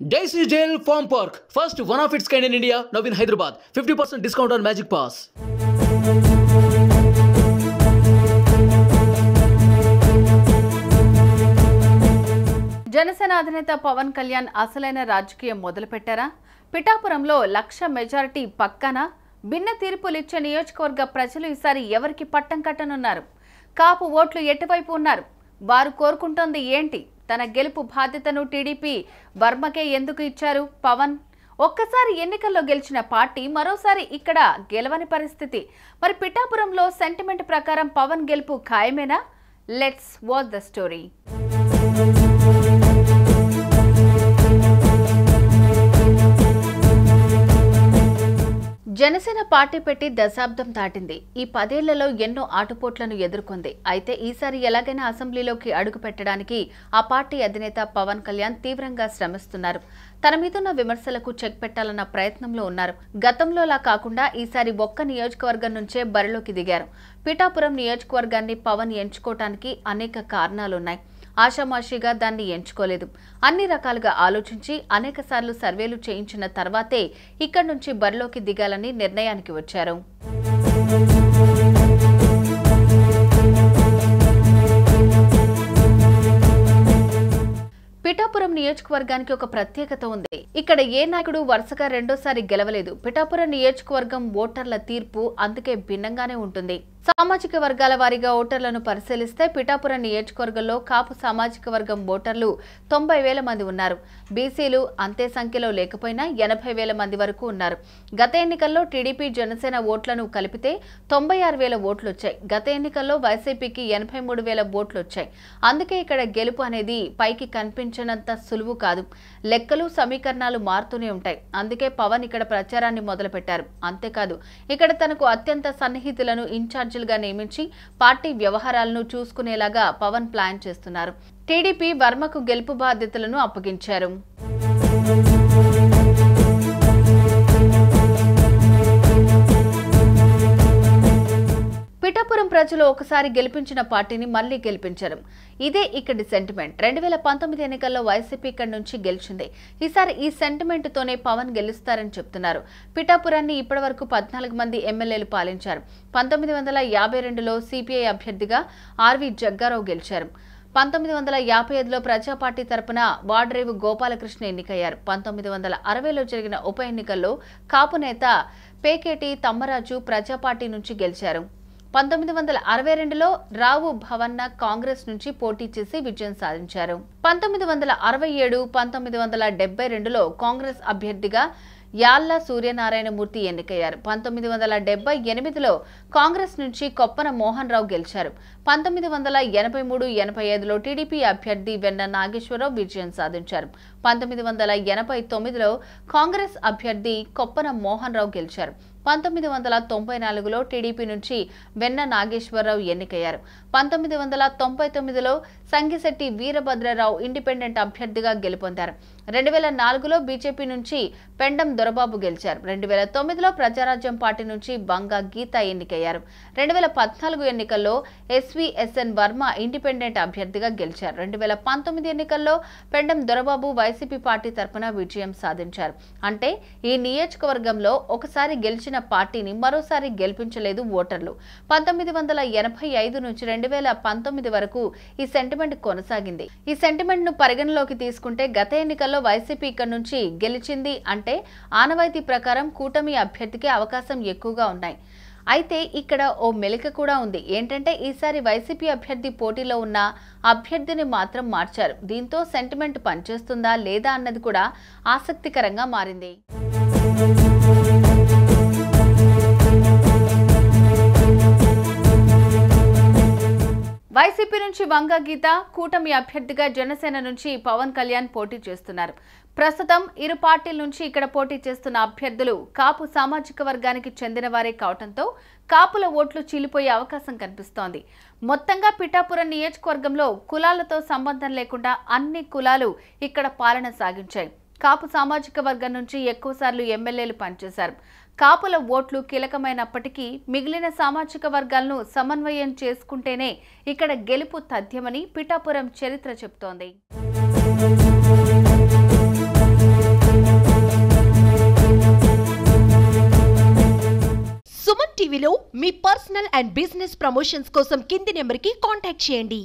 Daisy Jail Farm Park, first one of its kind in India, now in Hyderabad. 50% discount on Magic Pass. Janasena అధినేత పవన్ కళ్యాణ్ అసలైన రాజకీయం మొదలుపెట్టారా? పిఠాపురంలో లక్ష majority పక్కన భిన్న తీర్పులు ఇచ్చే నియోజకవర్గ ప్రజలు ఈసారి ఎవరికి పట్టం కట్టనున్నారు? కాపు ఓట్లు ఎటువైపు ఉన్నారు? వారు కోరుకుంటోంది ఏంటి? తన గెలుపు బాధ్యతను టీడీపీ వర్మకే ఎందుకు ఇచ్చారు పవన్? ఒక్కసారి ఎన్నికల్లో గెలిచిన పార్టీ మరోసారి ఇక్కడ గెలవని పరిస్థితి. మరి పిఠాపురంలో సెంటిమెంట్ ప్రకారం పవన్ గెలుపు ఖాయమేనా? Let's watch the story. Janasena party పెట్టి దశాబ్దం దాటింది. ఈ 10 ఏళ్లలో ఎన్నో ఆటుపోట్లను ఎదుర్కొంది. అయితే ఈసారి ఎలాగైనా అసెంబ్లీలోకి అడుగు పెట్టడానికి ఆ పార్టీ అధినేత పవన్ కళ్యాణ్ తీవ్రంగా శ్రమిస్తున్నారు. తన మీదున్న విమర్శలకు చెక్ పెట్టాలన్న ప్రయత్నంలో ఉన్నారు. గతంలోలా కాకుండా ఈసారి ఒక్క నియోజకవర్గం నుంచే బరిలోకి దిగారు. పిఠాపురం నియోజకవర్గాన్ని పవన్ ఎంచుకోవటానికి అనేక కారణాలున్నాయి. ఆషామాషిగా దాన్ని ఎంచుకోలేదు. అన్ని రకాలుగా ఆలోచించి అనేక సార్లు సర్వేలు చేయించిన తర్వాతే ఇక్కడి నుంచి బరిలోకి దిగాలని నిర్ణయానికి వచ్చారు. పిఠాపురం నియోజకవర్గానికి ఒక ప్రత్యేకత ఉంది. ఇక్కడ ఏ నాయకుడు వరుసగా రెండోసారి గెలవలేదు. పిఠాపురం నియోజకవర్గం ఓటర్ల తీర్పు అందుకే భిన్నంగానే ఉంటుంది. సామాజిక వర్గాల వారీగా ఓటర్లను పరిశీలిస్తే పిఠాపురం నియోజకవర్గంలో కాపు సామాజిక వర్గం ఓటర్లు 90,000 మంది ఉన్నారు. బీసీలు అంతే సంఖ్యలో లేకపోయినా 80,000 మంది వరకు ఉన్నారు. గత ఎన్నికల్లో టీడీపీ జనసేన ఓట్లను కలిపితే 96,000 ఓట్లు వచ్చాయి. గత ఎన్నికల్లో వైసీపీకి 83,000 ఓట్లు వచ్చాయి. అందుకే ఇక్కడ గెలుపు అనేది పైకి కనిపించనంత సులువు కాదు. లెక్కలు సమీకరణాలు మారుతూనే ఉంటాయి. అందుకే పవన్ ఇక్కడ ప్రచారాన్ని మొదలుపెట్టారు. అంతేకాదు ఇక్కడ తనకు అత్యంత సన్నిహితులను ఇన్ఛార్జీలుగా నియమించి పార్టీ వ్యవహారాలను చూసుకునేలాగా పవన్ ప్లాన్ చేస్తున్నారు. టీడీపీ వర్మకు గెలుపు బాధ్యతలను అప్పగించారు. పిఠాపురం ప్రజలు ఒకసారి గెలిపించిన పార్టీని మళ్లీ గెలిపించారు. ఇదే ఇక్కడి సెంటిమెంట్. 2019 ఎన్నికల్లో వైసీపీ ఇక్కడి నుంచి గెలిచింది. ఈసారి ఈ సెంటిమెంట్ తోనే పవన్ గెలుస్తారని చెప్తున్నారు. పిఠాపురాన్ని ఇప్పటివరకు 14 మంది ఎమ్మెల్యేలు పాలించారు. 1952లో సిపిఐ అభ్యర్థిగా ఆర్వి జగ్గారావు గెలిచారు. 1955లో ప్రజా పార్టీ తరపున వాడ్రేవు గోపాలకృష్ణ ఎన్నికయ్యారు. 1960లో జరిగిన ఉప ఎన్నికల్లో కాపు నేత పేకేటి తమ్మరాజు ప్రజా పార్టీ నుంచి గెలిచారు. 1962లో రావు భవన్న కాంగ్రెస్ నుంచి పోటీ చేసి విజయం సాధించారు. 1967, 1972లో కాంగ్రెస్ అభ్యర్థిగా యాళ్ల సూర్యనారాయణమూర్తి ఎన్నికయ్యారు. 1978లో కాంగ్రెస్ నుంచి కొప్పన మోహన్ రావు గెలిచారు. 1983, 85లో టీడీపీ అభ్యర్థి వెన్న నాగేశ్వరరావు విజయం సాధించారు. 1989లో కాంగ్రెస్ అభ్యర్థి కొప్పన మోహన్ రావు గెలిచారు. 1994లో టీడీపీ నుంచి వెన్న నాగేశ్వరరావు ఎన్నికయ్యారు. 1999లో సంగిశెట్టి వీరభద్రరావు ఇండిపెండెంట్ అభ్యర్థిగా గెలుపొందారు. 2004లో బీజేపీ నుంచి పెండం దొరబాబు గెలిచారు. 2009లో ప్రజారాజ్యం పార్టీ నుంచి బంగా గీత ఎన్నికయ్యారు. 2014 ఎన్నికల్లో ఎస్వీఎస్ఎన్ వర్మ ఇండిపెండెంట్ అభ్యర్థిగా గెలిచారు. 2019 ఎన్నికల్లో పెండం దొరబాబు వైసీపీ పార్టీ తరపున విజయం సాధించారు. అంటే ఈ నియోజకవర్గంలో ఒకసారి గెలిచిన పార్టీని మరోసారి గెలిపించలేదు ఓటర్లు. 1985 నుంచి 2019 వరకు ఈ సెంటిమెంట్ కొనసాగింది. ఈ సెంటిమెంట్ ను పరిగణలోకి తీసుకుంటే గత ఎన్నికల్లో వైసీపీ ఇక్కడి నుంచి గెలిచింది అంటే ఆనవాయితీ ప్రకారం కూటమి అభ్యర్థికి అవకాశం ఎక్కువగా ఉన్నాయి. అయితే ఇక్కడ ఓ మెలిక కూడా ఉంది. ఏంటంటే ఈసారి వైసీపీ అభ్యర్థి పోటీలో ఉన్న అభ్యర్థిని మాత్రం మార్చారు. దీంతో సెంటిమెంట్ పనిచేస్తుందా లేదా అన్నది కూడా ఆసక్తికరంగా మారింది. వైసీపీ నుంచి వంగ గీత, కూటమి అభ్యర్థిగా జనసేన నుంచి పవన్ కళ్యాణ్ పోటీ చేస్తున్నారు. ప్రస్తుతం ఇరు పార్టీల నుంచి ఇక్కడ పోటీ చేస్తున్న అభ్యర్థులు కాపు సామాజిక వర్గానికి చెందిన వారే కావడంతో కాపుల ఓట్లు చీలిపోయే అవకాశం కనిపిస్తోంది. మొత్తంగా పిఠాపురం నియోజకవర్గంలో కులాలతో సంబంధం లేకుండా అన్ని కులాలు ఇక్కడ పాలన సాగించాయి. కాపు సామాజిక వర్గం నుంచి ఎక్కువసార్లు ఎమ్మెల్యేలు పనిచేశారు. కాపుల ఓట్లు కీలకమైనప్పటికీ మిగిలిన సామాజిక వర్గాలను సమన్వయం చేసుకుంటేనే ఇక్కడ గెలుపు తథ్యమని పిఠాపురం చరిత్ర చెబుతోంది. టీవీలో మీ పర్సనల్ అండ్ బిజినెస్ ప్రమోషన్స్ కోసం కింది నెంబర్కి కాంటాక్ట్ చేయండి.